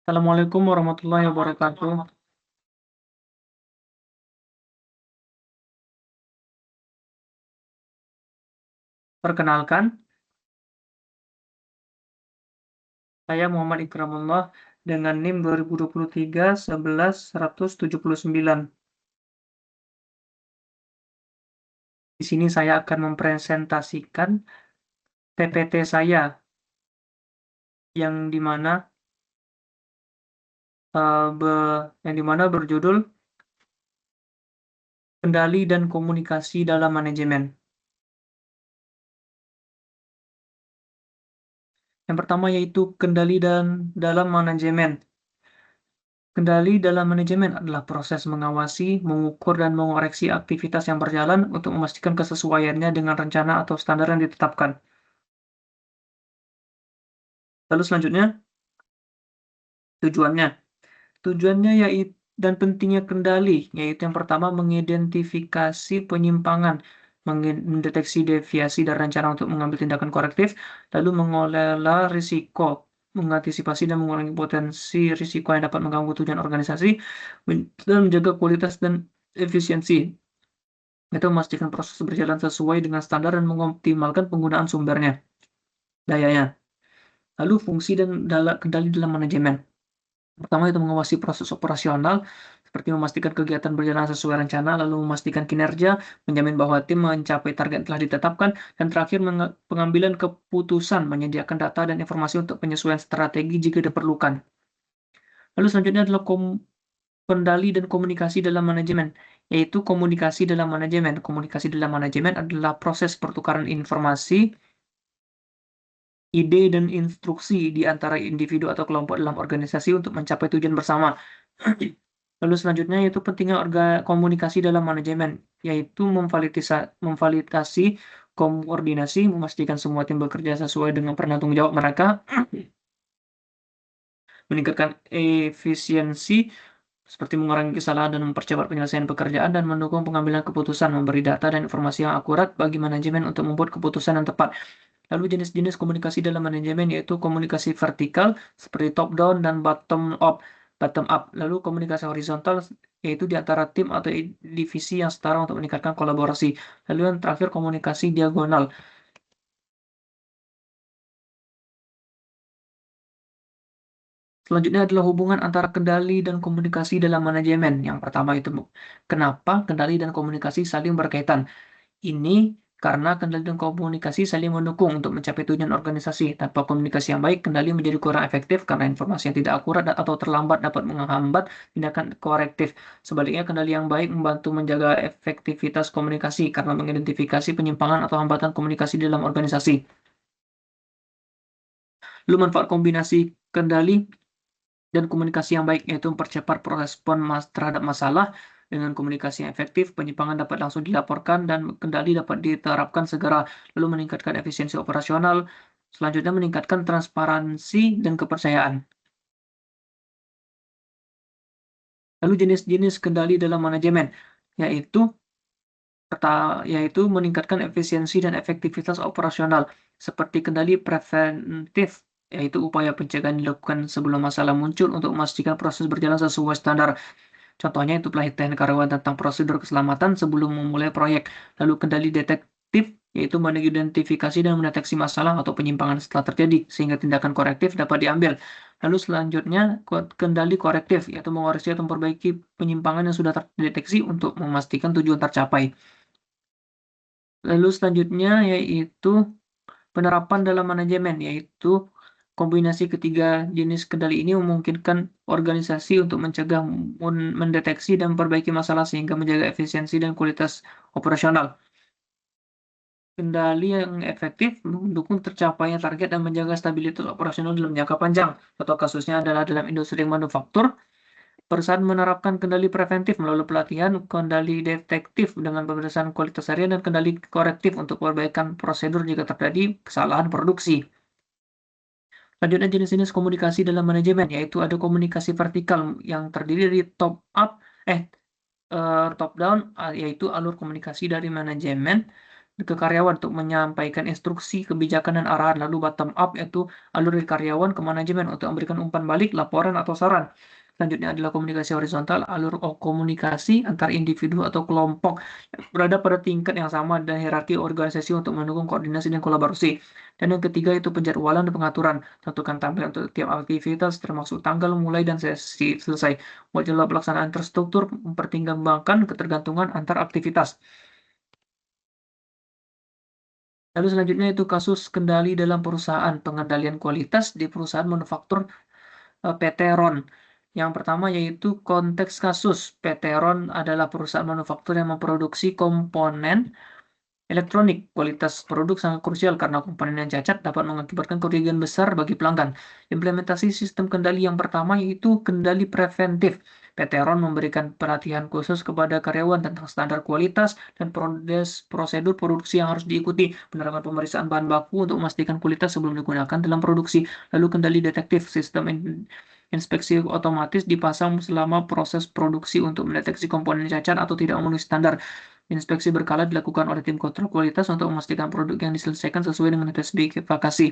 Assalamualaikum warahmatullahi wabarakatuh. Perkenalkan, saya Muhammad Ikramullah dengan NIM 2023 11 179. Di sini saya akan mempresentasikan PPT saya yang dimana berjudul Kendali dan Komunikasi dalam Manajemen. Yang pertama yaitu kendali dan dalam manajemen. Kendali dalam manajemen adalah proses mengawasi, mengukur, dan mengoreksi aktivitas yang berjalan untuk memastikan kesesuaiannya dengan rencana atau standar yang ditetapkan. Lalu selanjutnya, tujuannya. Tujuannya yaitu dan pentingnya kendali, yaitu yang pertama mengidentifikasi penyimpangan, mendeteksi deviasi dari rencana untuk mengambil tindakan korektif, lalu mengelola risiko, mengantisipasi dan mengurangi potensi risiko yang dapat mengganggu tujuan organisasi, dan menjaga kualitas dan efisiensi. Itu memastikan proses berjalan sesuai dengan standar dan mengoptimalkan penggunaan sumbernya, dayanya. Lalu fungsi dan kendali dalam manajemen. Pertama itu mengawasi proses operasional, seperti memastikan kegiatan berjalan sesuai rencana, lalu memastikan kinerja, menjamin bahwa tim mencapai target yang telah ditetapkan, dan terakhir pengambilan keputusan, menyediakan data dan informasi untuk penyesuaian strategi jika diperlukan. Lalu selanjutnya adalah kendali dan komunikasi dalam manajemen, yaitu komunikasi dalam manajemen. Komunikasi dalam manajemen adalah proses pertukaran informasi, ide, dan instruksi di antara individu atau kelompok dalam organisasi untuk mencapai tujuan bersama. Lalu selanjutnya yaitu pentingnya komunikasi dalam manajemen, yaitu memvalidasi koordinasi, memastikan semua tim bekerja sesuai dengan peran tanggung jawab mereka, meningkatkan efisiensi, seperti mengurangi kesalahan dan mempercepat penyelesaian pekerjaan, dan mendukung pengambilan keputusan, memberi data dan informasi yang akurat bagi manajemen untuk membuat keputusan yang tepat. Lalu jenis-jenis komunikasi dalam manajemen yaitu komunikasi vertikal seperti top down dan bottom up. Lalu komunikasi horizontal yaitu di antara tim atau divisi yang setara untuk meningkatkan kolaborasi. Lalu yang terakhir komunikasi diagonal. Selanjutnya adalah hubungan antara kendali dan komunikasi dalam manajemen. Yang pertama itu kenapa kendali dan komunikasi saling berkaitan. Ini karena kendali dan komunikasi saling mendukung untuk mencapai tujuan organisasi. Tanpa komunikasi yang baik, kendali menjadi kurang efektif karena informasi yang tidak akurat atau terlambat dapat menghambat tindakan korektif. Sebaliknya, kendali yang baik membantu menjaga efektivitas komunikasi karena mengidentifikasi penyimpangan atau hambatan komunikasi dalam organisasi. Lalu manfaat kombinasi kendali dan komunikasi yang baik yaitu mempercepat respon terhadap masalah. Dengan komunikasi yang efektif, penyimpangan dapat langsung dilaporkan dan kendali dapat diterapkan segera, lalu meningkatkan efisiensi operasional. Selanjutnya meningkatkan transparansi dan kepercayaan. Lalu jenis-jenis kendali dalam manajemen yaitu meningkatkan efisiensi dan efektivitas operasional, seperti kendali preventif, yaitu upaya pencegahan dilakukan sebelum masalah muncul untuk memastikan proses berjalan sesuai standar. Contohnya itu pelatihan karyawan tentang prosedur keselamatan sebelum memulai proyek. Lalu kendali detektif, yaitu mengidentifikasi dan mendeteksi masalah atau penyimpangan setelah terjadi, sehingga tindakan korektif dapat diambil. Lalu selanjutnya, kendali korektif, yaitu mengoreksi atau memperbaiki penyimpangan yang sudah terdeteksi untuk memastikan tujuan tercapai. Lalu selanjutnya yaitu penerapan dalam manajemen, yaitu kombinasi ketiga jenis kendali ini memungkinkan organisasi untuk mencegah, mendeteksi, dan memperbaiki masalah sehingga menjaga efisiensi dan kualitas operasional. Kendali yang efektif mendukung tercapainya target dan menjaga stabilitas operasional dalam jangka panjang. Contoh kasusnya adalah dalam industri manufaktur, perusahaan menerapkan kendali preventif melalui pelatihan, kendali detektif dengan pemeriksaan kualitas harian, dan kendali korektif untuk perbaikan prosedur jika terjadi kesalahan produksi. Selanjutnya jenis-jenis komunikasi dalam manajemen, yaitu ada komunikasi vertikal yang terdiri dari top down, yaitu alur komunikasi dari manajemen ke karyawan untuk menyampaikan instruksi, kebijakan, dan arahan. Lalu bottom up yaitu alur dari karyawan ke manajemen untuk memberikan umpan balik, laporan, atau saran. Selanjutnya adalah komunikasi horizontal, alur komunikasi antar individu atau kelompok yang berada pada tingkat yang sama dan hierarki organisasi untuk mendukung koordinasi dan kolaborasi. Dan yang ketiga itu penjadwalan dan pengaturan. Tentukan tampilan untuk tiap aktivitas termasuk tanggal mulai dan sesi selesai. Buat jadwal pelaksanaan terstruktur, mempertimbangkan ketergantungan antar aktivitas. Lalu selanjutnya itu kasus kendali dalam perusahaan, pengendalian kualitas di perusahaan manufaktur PT RON. Yang pertama yaitu konteks kasus. PT RON adalah perusahaan manufaktur yang memproduksi komponen elektronik. Kualitas produk sangat krusial karena komponen yang cacat dapat mengakibatkan kerugian besar bagi pelanggan. Implementasi sistem kendali yang pertama yaitu kendali preventif. PT RON memberikan pelatihan khusus kepada karyawan tentang standar kualitas dan prosedur produksi yang harus diikuti. Penerapan pemeriksaan bahan baku untuk memastikan kualitas sebelum digunakan dalam produksi. Lalu kendali detektif. Sistem inspeksi otomatis dipasang selama proses produksi untuk mendeteksi komponen cacat atau tidak memenuhi standar. Inspeksi berkala dilakukan oleh tim kontrol kualitas untuk memastikan produk yang diselesaikan sesuai dengan spesifikasi.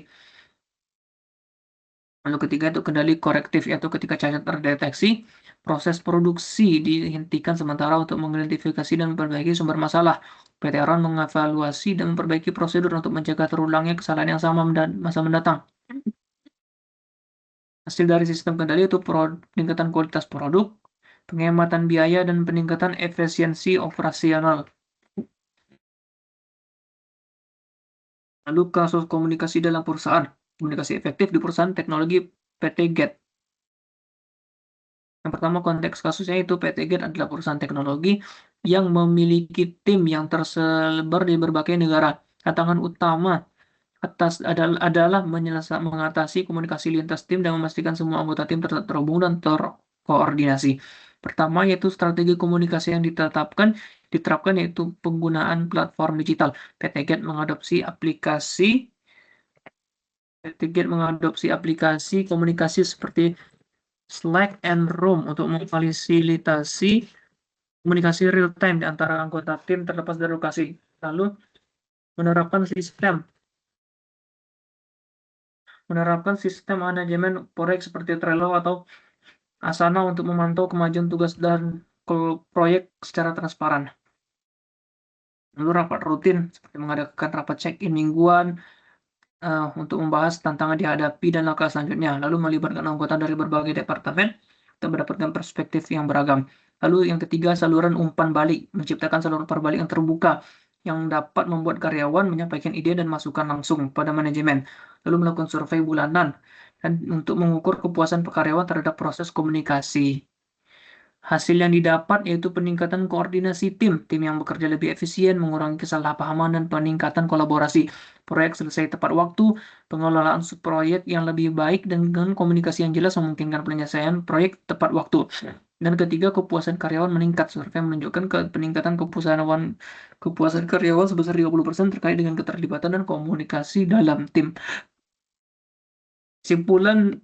Lalu ketiga itu kendali korektif, yaitu ketika cacat terdeteksi, proses produksi dihentikan sementara untuk mengidentifikasi dan memperbaiki sumber masalah. PT RON mengevaluasi dan memperbaiki prosedur untuk mencegah terulangnya kesalahan yang sama masa mendatang. Hasil dari sistem kendali itu peningkatan kualitas produk, penghematan biaya, dan peningkatan efisiensi operasional. Lalu kasus komunikasi dalam perusahaan. Komunikasi efektif di perusahaan teknologi PT GET. Yang pertama konteks kasusnya itu PT GET adalah perusahaan teknologi yang memiliki tim yang tersebar di berbagai negara. Tantangan utama adalah mengatasi komunikasi lintas tim dan memastikan semua anggota tim terhubung dan terkoordinasi. Pertama yaitu strategi komunikasi yang diterapkan yaitu penggunaan platform digital. PT GET mengadopsi aplikasi komunikasi seperti Slack and Room untuk memfasilitasi komunikasi real time di antara anggota tim terlepas dari lokasi. Lalu menerapkan sistem manajemen proyek seperti Trello atau Asana untuk memantau kemajuan tugas dan proyek secara transparan. Lalu rapat rutin seperti mengadakan rapat check-in mingguan untuk membahas tantangan dihadapi dan langkah selanjutnya. Lalu melibatkan anggota dari berbagai departemen untuk mendapatkan perspektif yang beragam. Lalu yang ketiga, saluran umpan balik, menciptakan saluran perbalik yang terbuka yang dapat membuat karyawan menyampaikan ide dan masukan langsung pada manajemen. Lalu melakukan survei bulanan dan untuk mengukur kepuasan karyawan terhadap proses komunikasi. Hasil yang didapat yaitu peningkatan koordinasi tim yang bekerja lebih efisien, mengurangi kesalahpahaman, dan peningkatan kolaborasi. Proyek selesai tepat waktu, pengelolaan proyek yang lebih baik, dan dengan komunikasi yang jelas memungkinkan penyelesaian proyek tepat waktu. Dan ketiga, kepuasan karyawan meningkat. Survei menunjukkan peningkatan kepuasan karyawan sebesar 30% terkait dengan keterlibatan dan komunikasi dalam tim. Kesimpulan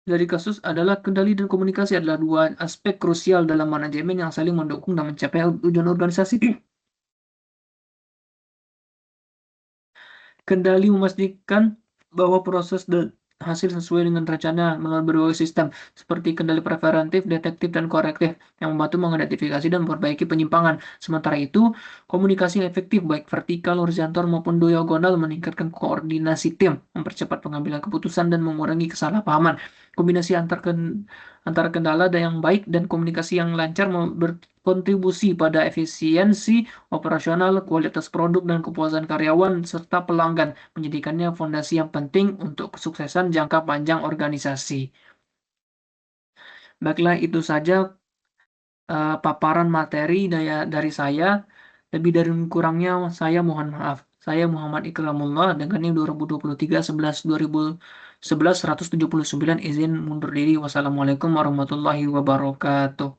dari kasus adalah kendali dan komunikasi adalah dua aspek krusial dalam manajemen yang saling mendukung dan mencapai tujuan organisasi. Kendali memastikan bahwa proses dan hasil sesuai dengan rencana melalui berbagai sistem seperti kendali preventif, detektif, dan korektif yang membantu mengidentifikasi dan memperbaiki penyimpangan. Sementara itu, komunikasi yang efektif baik vertikal, horizontal maupun diagonal meningkatkan koordinasi tim, mempercepat pengambilan keputusan, dan mengurangi kesalahpahaman. Kombinasi antara kendala yang baik dan komunikasi yang lancar berkontribusi pada efisiensi operasional, kualitas produk, dan kepuasan karyawan serta pelanggan, menjadikannya fondasi yang penting untuk kesuksesan jangka panjang organisasi. Baiklah, itu saja paparan materi dari saya. Lebih dari kurangnya saya mohon maaf. Saya Muhammad Ikramullah dengan NIM 2023 11 179 izin mundur diri. Wassalamualaikum warahmatullahi wabarakatuh.